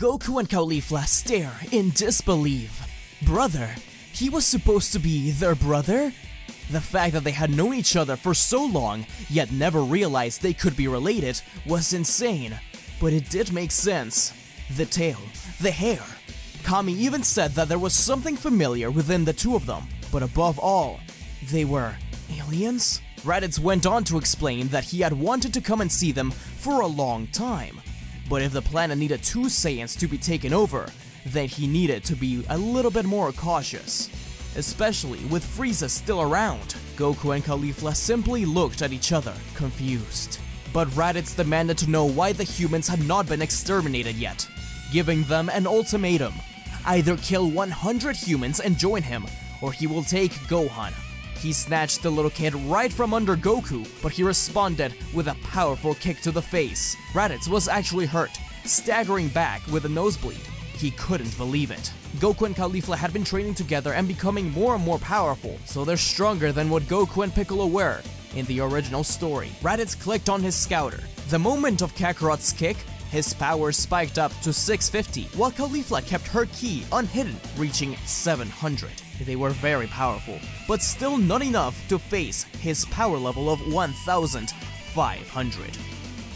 Goku and Caulifla stare in disbelief. Brother? He was supposed to be their brother? The fact that they had known each other for so long, yet never realized they could be related, was insane. But it did make sense. The tail, the hair. Kami even said that there was something familiar within the two of them, but above all, they were aliens? Raditz went on to explain that he had wanted to come and see them for a long time, but if the planet needed two Saiyans to be taken over, then he needed to be a little bit more cautious, especially with Frieza still around. Goku and Caulifla simply looked at each other, confused. But Raditz demanded to know why the humans had not been exterminated yet, giving them an ultimatum. Either kill 100 humans and join him, or he will take Gohan. He snatched the little kid right from under Goku, but he responded with a powerful kick to the face. Raditz was actually hurt, staggering back with a nosebleed. He couldn't believe it. Goku and Caulifla had been training together and becoming more and more powerful, so they're stronger than what Goku and Piccolo were in the original story. Raditz clicked on his scouter. The moment of Kakarot's kick, his power spiked up to 650, while Caulifla kept her ki unhidden, reaching 700. They were very powerful, but still not enough to face his power level of 1500.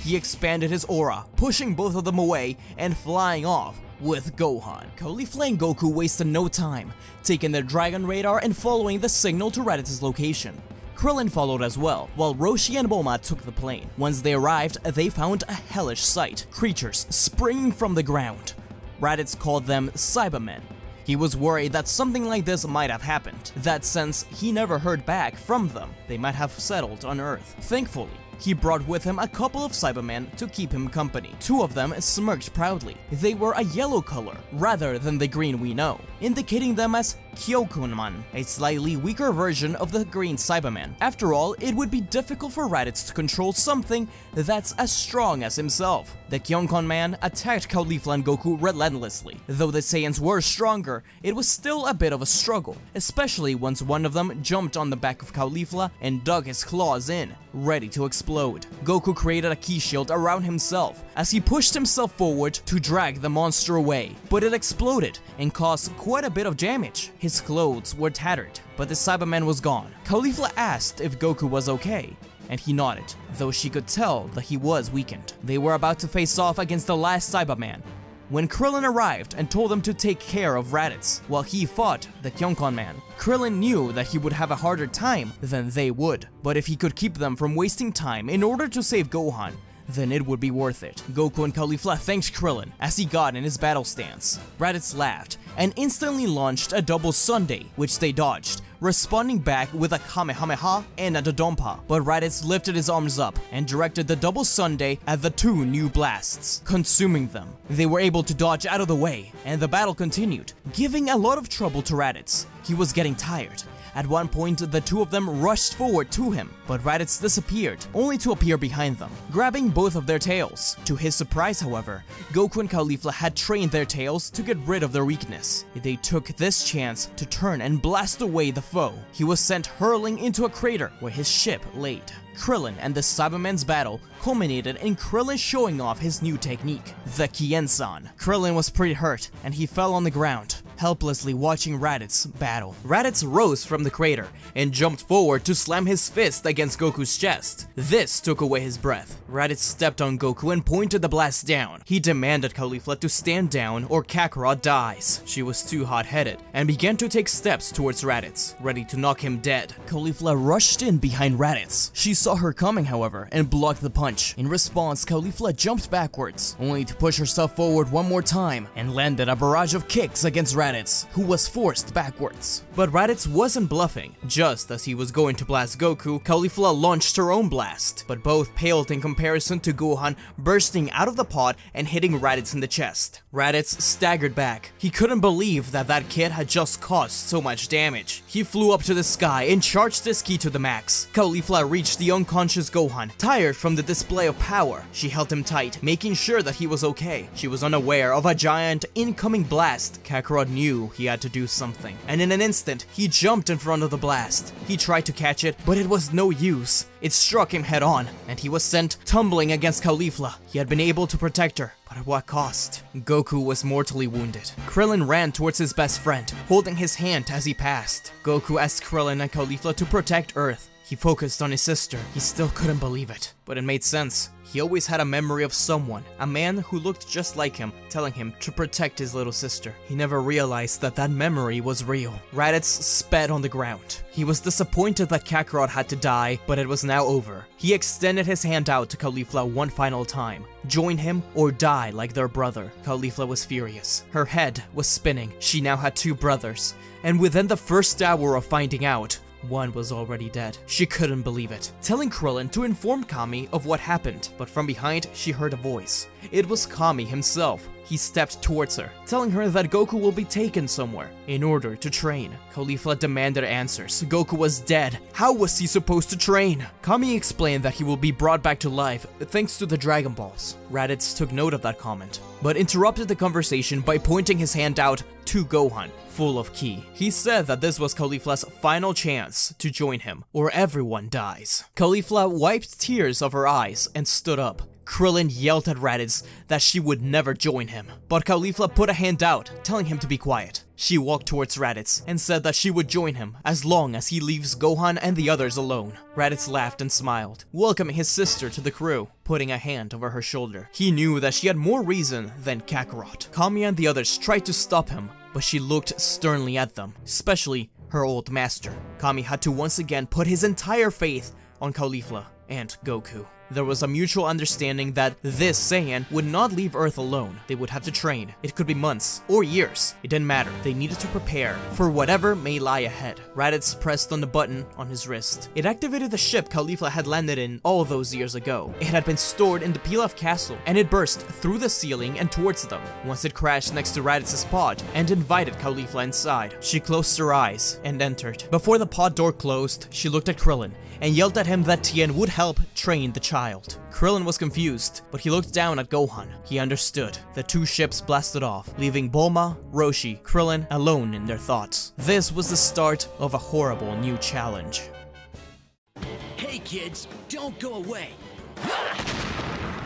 He expanded his aura, pushing both of them away and flying off with Gohan. Caulifla and Goku wasted no time, taking their Dragon Radar and following the signal to Raditz's location. Krillin followed as well, while Roshi and Bulma took the plane. Once they arrived, they found a hellish sight, creatures springing from the ground. Raditz called them Cybermen. He was worried that something like this might have happened, that since he never heard back from them, they might have settled on Earth. Thankfully, he brought with him a couple of Cybermen to keep him company. Two of them smirked proudly. They were a yellow color, rather than the green we know, indicating them as Kyokunman, a slightly weaker version of the green Cyberman. After all, it would be difficult for Raditz to control something that's as strong as himself. The Kyokunman attacked Caulifla and Goku relentlessly. Though the Saiyans were stronger, it was still a bit of a struggle, especially once one of them jumped on the back of Caulifla and dug his claws in, ready to explode. Goku created a ki shield around himself as he pushed himself forward to drag the monster away, but it exploded and caused quite a bit of damage. His clothes were tattered, but the Cyberman was gone. Caulifla asked if Goku was okay, and he nodded, though she could tell that he was weakened. They were about to face off against the last Cyberman when Krillin arrived and told them to take care of Raditz while he fought the Kyokunman. Krillin knew that he would have a harder time than they would, but if he could keep them from wasting time in order to save Gohan, then it would be worth it. Goku and Caulifla thanked Krillin as he got in his battle stance. Raditz laughed and instantly launched a double Sunday, which they dodged, responding back with a Kamehameha and a Dodonpa. But Raditz lifted his arms up and directed the double Sunday at the two new blasts, consuming them. They were able to dodge out of the way, and the battle continued, giving a lot of trouble to Raditz. He was getting tired. At one point, the two of them rushed forward to him, but Raditz disappeared, only to appear behind them, grabbing both of their tails. To his surprise, however, Goku and Caulifla had trained their tails to get rid of their weakness. They took this chance to turn and blast away the foe. He was sent hurling into a crater where his ship laid. Krillin and the Cybermen's battle culminated in Krillin showing off his new technique, the Kien-san. Krillin was pretty hurt, and he fell on the ground, helplessly watching Raditz battle. Raditz rose from the crater and jumped forward to slam his fist against Goku's chest. This took away his breath. Raditz stepped on Goku and pointed the blast down. He demanded Caulifla to stand down or Kakarot dies. She was too hot-headed and began to take steps towards Raditz, ready to knock him dead. Caulifla rushed in behind Raditz. She saw her coming, however, and blocked the punch. In response, Caulifla jumped backwards, only to push herself forward one more time and landed a barrage of kicks against Raditz, who was forced backwards. But Raditz wasn't bluffing. Just as he was going to blast Goku, Caulifla launched her own blast, but both paled in comparison to Gohan bursting out of the pod and hitting Raditz in the chest. Raditz staggered back. He couldn't believe that that kid had just caused so much damage. He flew up to the sky and charged his ki to the max. Caulifla reached the unconscious Gohan, tired from the display of power. She held him tight, making sure that he was okay. She was unaware of a giant incoming blast Kakarot knew he had to do something, and in an instant, he jumped in front of the blast. He tried to catch it, but it was no use. It struck him head on, and he was sent tumbling against Caulifla. He had been able to protect her, but at what cost? Goku was mortally wounded. Krillin ran towards his best friend, holding his hand as he passed. Goku asked Krillin and Caulifla to protect Earth. He focused on his sister. He still couldn't believe it, but it made sense. He always had a memory of someone, a man who looked just like him, telling him to protect his little sister. He never realized that that memory was real. Raditz sped on the ground. He was disappointed that Kakarot had to die, but it was now over. He extended his hand out to Caulifla one final time. Join him or die like their brother. Caulifla was furious. Her head was spinning. She now had two brothers, and within the first hour of finding out, one was already dead. She couldn't believe it, telling Krillin to inform Kami of what happened, but from behind she heard a voice. It was Kami himself. He stepped towards her, telling her that Goku will be taken somewhere in order to train. Caulifla demanded answers. Goku was dead. How was he supposed to train? Kami explained that he will be brought back to life thanks to the Dragon Balls. Raditz took note of that comment, but interrupted the conversation by pointing his hand out to Gohan, full of ki. He said that this was Caulifla's final chance to join him, or everyone dies. Caulifla wiped tears off her eyes and stood up. Krillin yelled at Raditz that she would never join him, but Caulifla put a hand out, telling him to be quiet. She walked towards Raditz and said that she would join him as long as he leaves Gohan and the others alone. Raditz laughed and smiled, welcoming his sister to the crew, putting a hand over her shoulder. He knew that she had more reason than Kakarot. Kami and the others tried to stop him, but she looked sternly at them, especially her old master. Kami had to once again put his entire faith on Caulifla and Goku. There was a mutual understanding that this Saiyan would not leave Earth alone. They would have to train. It could be months or years. It didn't matter. They needed to prepare for whatever may lie ahead. Raditz pressed on the button on his wrist. It activated the ship Caulifla had landed in all those years ago. It had been stored in the Pilaf castle, and it burst through the ceiling and towards them. Once it crashed next to Raditz's pod and invited Caulifla inside. She closed her eyes and entered. Before the pod door closed, she looked at Krillin and yelled at him that Tien would help train the child. Krillin was confused, but he looked down at Gohan. He understood. The two ships blasted off, leaving Bulma, Roshi, Krillin alone in their thoughts. This was the start of a horrible new challenge. Hey kids, don't go away.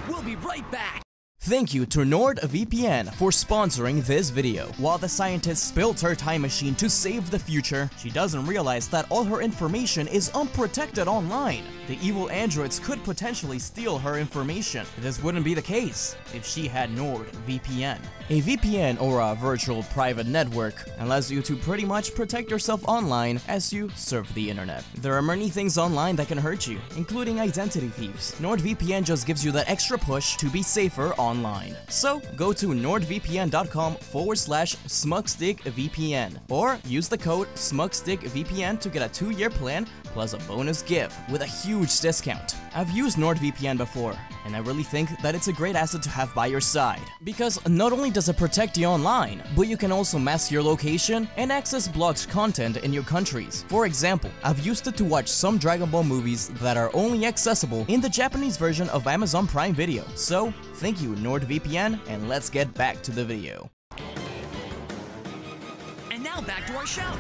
We'll be right back. Thank you to NordVPN for sponsoring this video. While the scientist built her time machine to save the future, she doesn't realize that all her information is unprotected online. The evil androids could potentially steal her information. This wouldn't be the case if she had NordVPN. A VPN, or a virtual private network, allows you to pretty much protect yourself online as you surf the internet. There are many things online that can hurt you, including identity thieves. NordVPN just gives you that extra push to be safer online. So go to nordvpn.com/SmugStickVPN or use the code SmugStickVPN to get a 2-year plan plus a bonus gift with a huge discount. I've used NordVPN before, and I really think that it's a great asset to have by your side, because not only does it protect you online, but you can also mask your location and access blocked content in your countries. For example, I've used it to watch some Dragon Ball movies that are only accessible in the Japanese version of Amazon Prime Video. So, thank you NordVPN, and let's get back to the video. And now back to our show.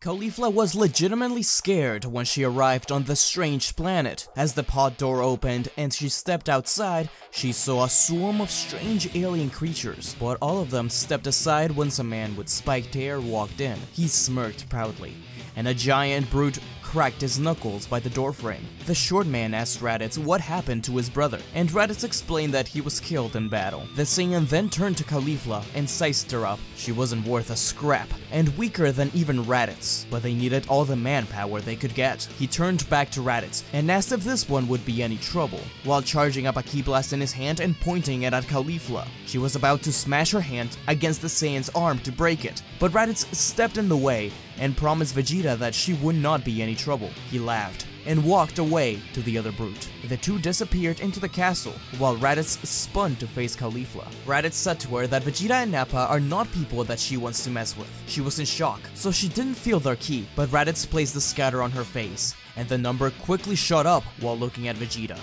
Caulifla was legitimately scared when she arrived on the strange planet. As the pod door opened and she stepped outside, she saw a swarm of strange alien creatures, but all of them stepped aside once a man with spiked hair walked in. He smirked proudly, and a giant brute cracked his knuckles by the doorframe. The short man asked Raditz what happened to his brother, and Raditz explained that he was killed in battle. The Saiyan then turned to Caulifla and sized her up. She wasn't worth a scrap, and weaker than even Raditz, but they needed all the manpower they could get. He turned back to Raditz and asked if this one would be any trouble, while charging up a ki blast in his hand and pointing it at Caulifla. She was about to smash her hand against the Saiyan's arm to break it, but Raditz stepped in the way and promised Vegeta that she would not be any trouble. He laughed and walked away to the other brute. The two disappeared into the castle, while Raditz spun to face Caulifla. Raditz said to her that Vegeta and Nappa are not people that she wants to mess with. She was in shock, so she didn't feel their ki, but Raditz placed the scatter on her face, and the number quickly shot up while looking at Vegeta.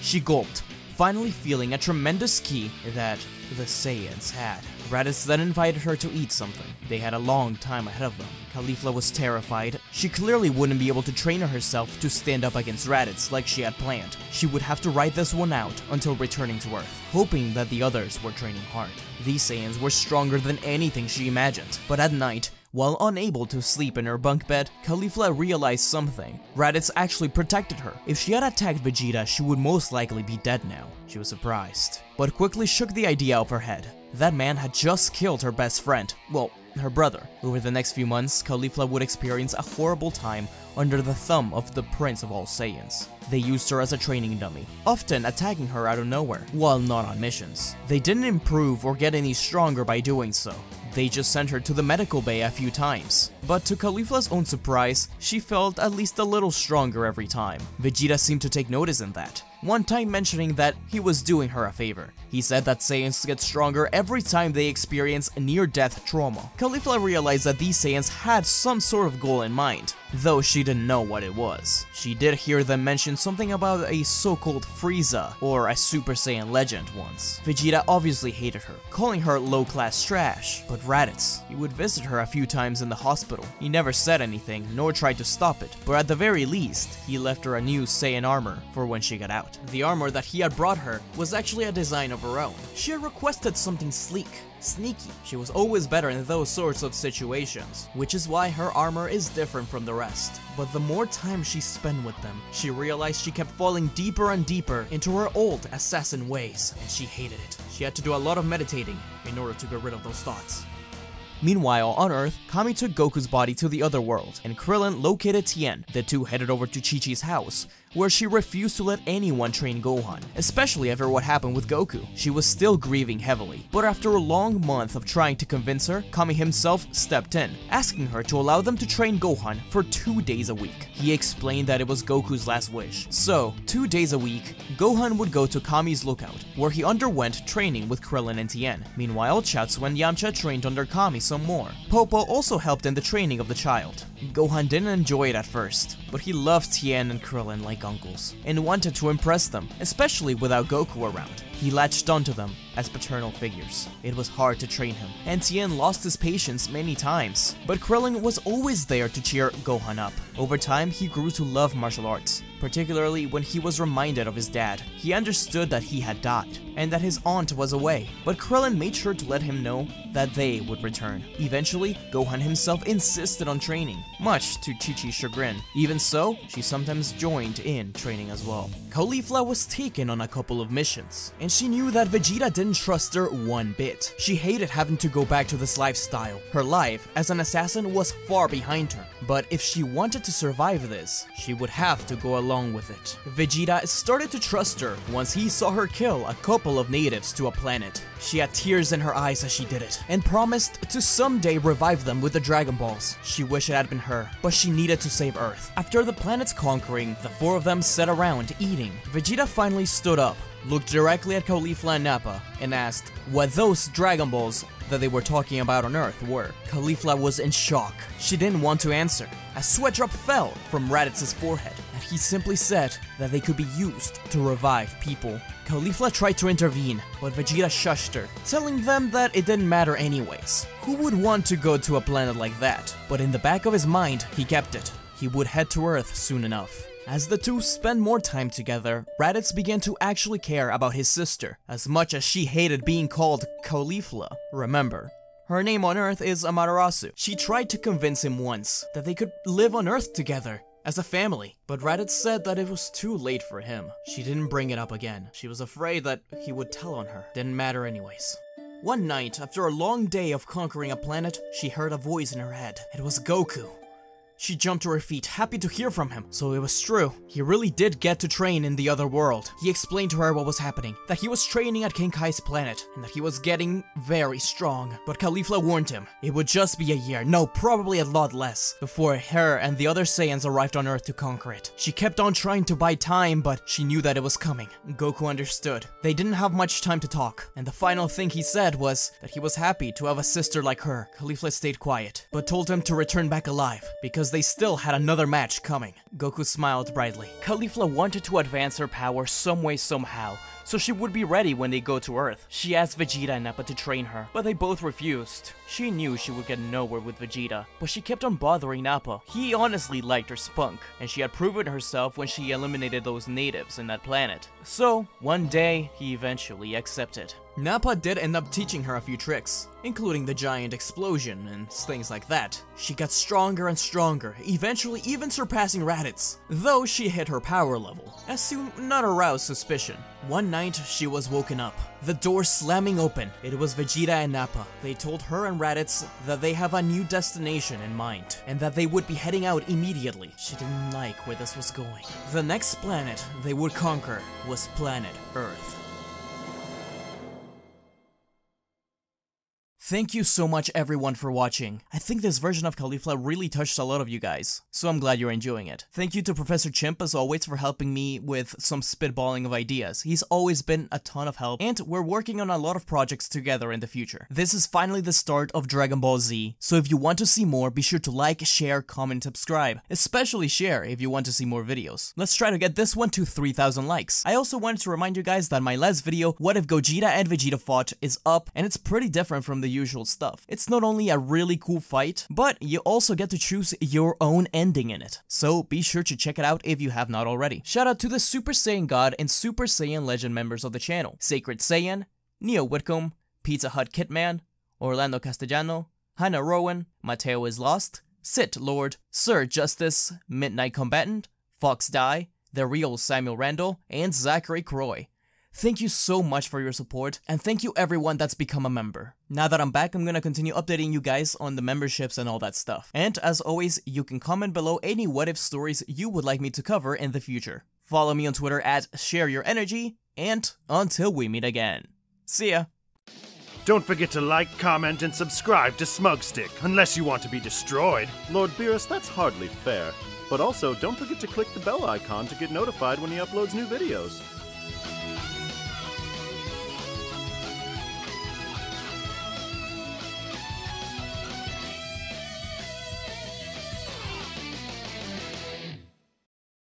She gulped, finally feeling a tremendous ki that the Saiyans had. Raditz then invited her to eat something. They had a long time ahead of them. Caulifla was terrified. She clearly wouldn't be able to train herself to stand up against Raditz like she had planned. She would have to ride this one out until returning to Earth, hoping that the others were training hard. These Saiyans were stronger than anything she imagined, but at night, while unable to sleep in her bunk bed, Caulifla realized something. Raditz actually protected her. If she had attacked Vegeta, she would most likely be dead now. She was surprised, but quickly shook the idea off her head. That man had just killed her best friend, well, her brother. Over the next few months, Caulifla would experience a horrible time under the thumb of the Prince of all Saiyans. They used her as a training dummy, often attacking her out of nowhere, while not on missions. They didn't improve or get any stronger by doing so. They just sent her to the medical bay a few times. But to Caulifla's own surprise, she felt at least a little stronger every time. Vegeta seemed to take notice in that, one time mentioning that he was doing her a favor. He said that Saiyans get stronger every time they experience near-death trauma. Caulifla realized that these Saiyans had some sort of goal in mind, though she didn't know what it was. She did hear them mention something about a so-called Frieza, or a Super Saiyan legend once. Vegeta obviously hated her, calling her low-class trash, but Raditz, he would visit her a few times in the hospital. He never said anything, nor tried to stop it, but at the very least, he left her a new Saiyan armor for when she got out. The armor that he had brought her was actually a design of her own. She had requested something sleek, sneaky. She was always better in those sorts of situations, which is why her armor is different from the rest. But the more time she spent with them, she realized she kept falling deeper and deeper into her old assassin ways, and she hated it. She had to do a lot of meditating in order to get rid of those thoughts. Meanwhile, on Earth, Kami took Goku's body to the other world, and Krillin located Tien. The two headed over to Chi-Chi's house, where she refused to let anyone train Gohan, especially after what happened with Goku. She was still grieving heavily, but after a long month of trying to convince her, Kami himself stepped in, asking her to allow them to train Gohan for 2 days a week. He explained that it was Goku's last wish. So, 2 days a week, Gohan would go to Kami's lookout, where he underwent training with Krillin and Tien. Meanwhile, Chaozu and Yamcha trained under Kami some more. Popo also helped in the training of the child. Gohan didn't enjoy it at first, but he loved Tien and Krillin like uncles, and wanted to impress them, especially without Goku around. He latched onto them as paternal figures. It was hard to train him, and Tien lost his patience many times, but Krillin was always there to cheer Gohan up. Over time, he grew to love martial arts, particularly when he was reminded of his dad. He understood that he had died, and that his aunt was away, but Krillin made sure to let him know that they would return. Eventually, Gohan himself insisted on training, much to Chi-Chi's chagrin. Even so, she sometimes joined in training as well. Caulifla was taken on a couple of missions, and she knew that Vegeta didn't trust her one bit. She hated having to go back to this lifestyle. Her life as an assassin was far behind her, but if she wanted to survive this, she would have to go along with it. Vegeta started to trust her once he saw her kill a couple of natives to a planet. She had tears in her eyes as she did it, and promised to someday revive them with the Dragon Balls. She wished it had been her, but she needed to save Earth. After the planet's conquering, the four of them sat around eating. Vegeta finally stood up, looked directly at Caulifla and Nappa, and asked what those Dragon Balls that they were talking about on Earth were. Caulifla was in shock. She didn't want to answer. A sweat drop fell from Raditz's forehead, and he simply said that they could be used to revive people. Caulifla tried to intervene, but Vegeta shushed her, telling them that it didn't matter anyways. Who would want to go to a planet like that? But in the back of his mind, he kept it. He would head to Earth soon enough. As the two spent more time together, Raditz began to actually care about his sister, as much as she hated being called Caulifla. Remember, her name on Earth is Amaterasu. She tried to convince him once that they could live on Earth together as a family, but Raditz said that it was too late for him. She didn't bring it up again. She was afraid that he would tell on her. Didn't matter anyways. One night, after a long day of conquering a planet, she heard a voice in her head. It was Goku. She jumped to her feet, happy to hear from him. So it was true. He really did get to train in the other world. He explained to her what was happening, that he was training at King Kai's planet, and that he was getting very strong. But Caulifla warned him it would just be a year, no, probably a lot less, before her and the other Saiyans arrived on Earth to conquer it. She kept on trying to buy time, but she knew that it was coming. Goku understood. They didn't have much time to talk, and the final thing he said was that he was happy to have a sister like her. Caulifla stayed quiet, but told him to return back alive, because they still had another match coming. Goku smiled brightly. Caulifla wanted to advance her power some way somehow, so she would be ready when they go to Earth. She asked Vegeta and Nappa to train her, but they both refused. She knew she would get nowhere with Vegeta, but she kept on bothering Nappa. He honestly liked her spunk, and she had proven herself when she eliminated those natives in that planet. So, one day, he eventually accepted. Nappa did end up teaching her a few tricks, including the giant explosion and things like that. She got stronger and stronger, eventually even surpassing Raditz, though she hit her power level, as to not arouse suspicion. One night, she was woken up, the door slamming open. It was Vegeta and Nappa. They told her and Raditz that they have a new destination in mind, and that they would be heading out immediately. She didn't like where this was going. The next planet they would conquer was planet Earth. Thank you so much everyone for watching. I think this version of Caulifla really touched a lot of you guys, so I'm glad you're enjoying it. Thank you to Professor Chimp as always for helping me with some spitballing of ideas. He's always been a ton of help, and we're working on a lot of projects together in the future. This is finally the start of Dragon Ball Z, so if you want to see more, be sure to like, share, comment, subscribe. Especially share if you want to see more videos. Let's try to get this one to 3,000 likes. I also wanted to remind you guys that my last video, What If Gogeta and Vegeta Fought, is up, and it's pretty different from the usual stuff. It's not only a really cool fight, but you also get to choose your own ending in it. So be sure to check it out if you have not already. Shout out to the Super Saiyan God and Super Saiyan Legend members of the channel. Sacred Saiyan, Neo Whitcomb, Pizza Hut Kitman, Orlando Castellano, Hannah Rowan, Mateo is Lost, Sit Lord, Sir Justice, Midnight Combatant, Fox Die, The Real Samuel Randall, and Zachary Croy. Thank you so much for your support, and thank you everyone that's become a member. Now that I'm back, I'm gonna continue updating you guys on the memberships and all that stuff. And as always, you can comment below any what-if stories you would like me to cover in the future. Follow me on Twitter at ShareYourEnergy, and until we meet again. See ya! Don't forget to like, comment, and subscribe to SmugStick, unless you want to be destroyed. Lord Beerus, that's hardly fair. But also, don't forget to click the bell icon to get notified when he uploads new videos.